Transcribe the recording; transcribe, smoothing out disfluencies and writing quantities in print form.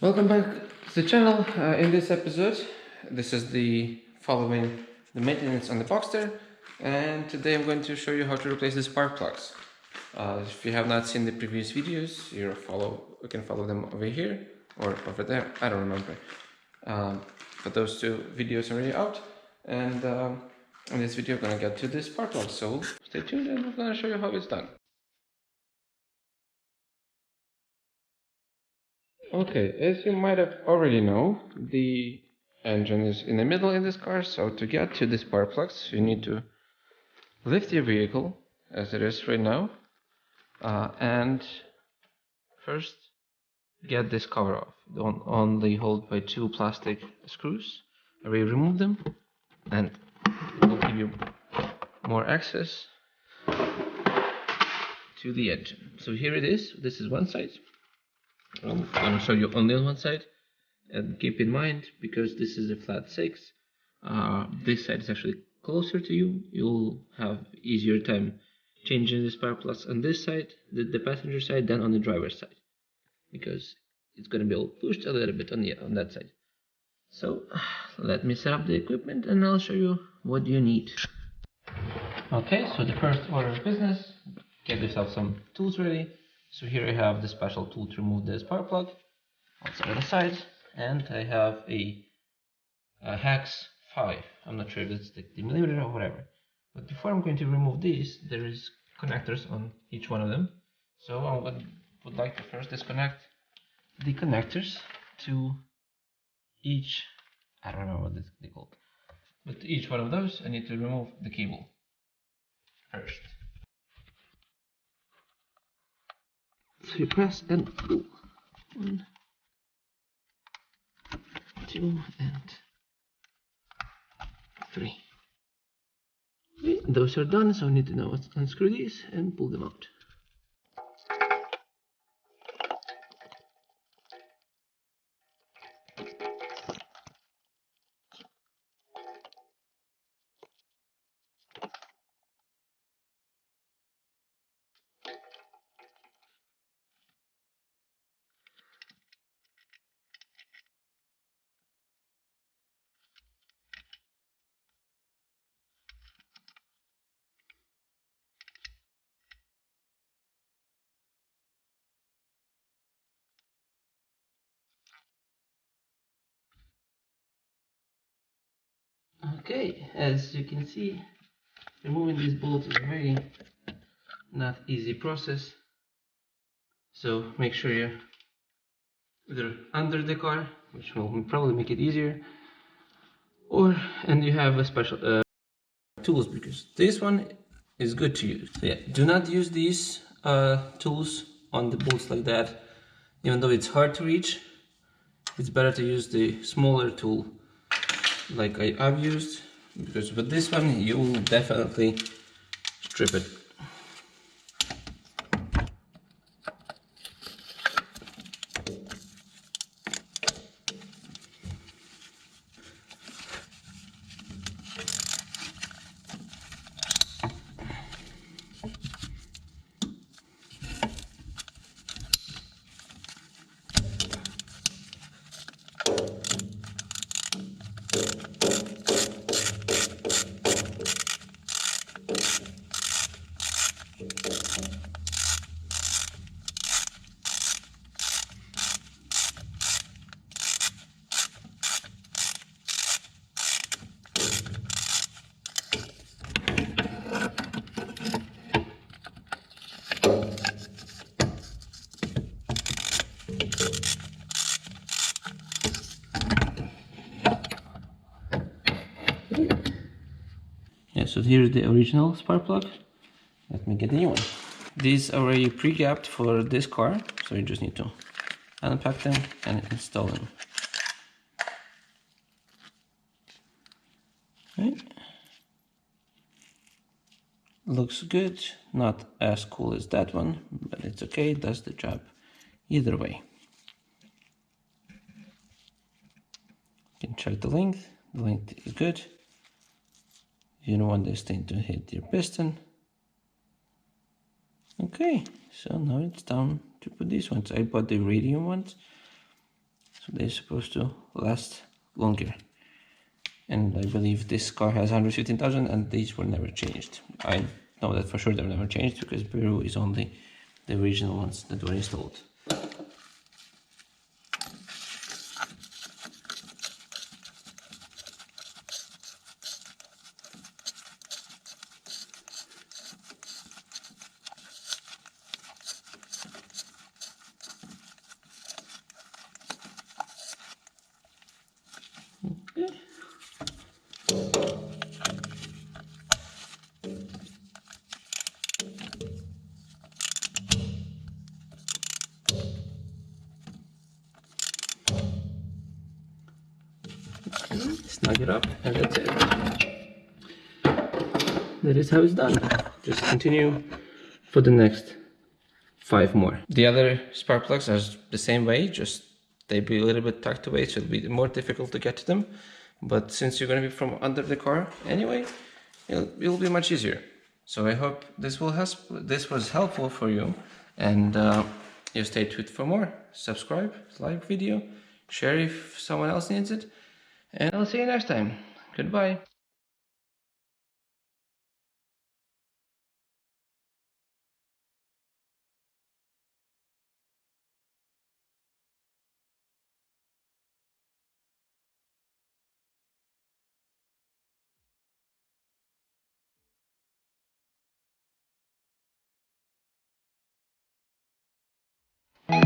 Welcome back to the channel. In this episode, this is the following the maintenance on the Boxster, and today I'm going to show you how to replace the spark plugs. If you have not seen the previous videos, you can follow them over here or over there. I don't remember. But those two videos are already out, and in this video I'm gonna get to the spark plugs. So stay tuned, and I'm gonna show you how it's done. Okay, as you might have already know, the engine is in the middle in this car, so to get to the spark plugs, you need to lift your vehicle, as it is right now, and first get this cover off. Don't only hold by two plastic screws. I will remove them, and it will give you more access to the engine. So here it is. This is one side. I'm going to show you only on one side, and keep in mind, because this is a flat 6, this side is actually closer to you. You'll have easier time changing the spark plugs on this side, the passenger side, than on the driver's side, because it's going to be all pushed a little bit on that side. So let me set up the equipment and I'll show you what you need. Okay, so the first order of business, get yourself some tools ready. So here I have the special tool to remove the spark plug. I'll set it aside, and I have a hex 5. I'm not sure if it's the millimeter or whatever. But before I'm going to remove these, there is connectors on each one of them. So I would like to first disconnect the connectors to each, I don't know what they're called, but to each one of those I need to remove the cable first. So you press and pull. 1, 2, and 3. Okay, those are done, so I need to now unscrew these and pull them out. Okay, as you can see, removing these bolts is a very not easy process. So make sure you're either under the car, which will probably make it easier, and you have a special tools, because this one is good to use. So yeah, do not use these tools on the bolts like that. Even though it's hard to reach, it's better to use the smaller tool like I've used, because with this one you will definitely strip it. Yeah, so here's the original spark plug. Let me get the new one. These are already pre-gapped for this car, so you just need to unpack them and install them. Right. Looks good, not as cool as that one, but it's okay, it does the job either way. You can check the length is good. You don't want this thing to hit your piston. Okay, so now it's time to put these ones. I bought the radium ones. they're supposed to last longer. And I believe this car has 115,000 and these were never changed. I know that for sure they were never changed because Peru is only the original ones that were installed. Okay. Snug it up and that's it. That is how it's done. Just continue for the next 5 more. The other spark plugs are the same way, just they'll be a little bit tucked away, so it'll be more difficult to get to them. But since you're going to be from under the car anyway, it'll be much easier. So I hope this was helpful for you, and you stay tuned for more. Subscribe, like video, share if someone else needs it, and I'll see you next time. Goodbye.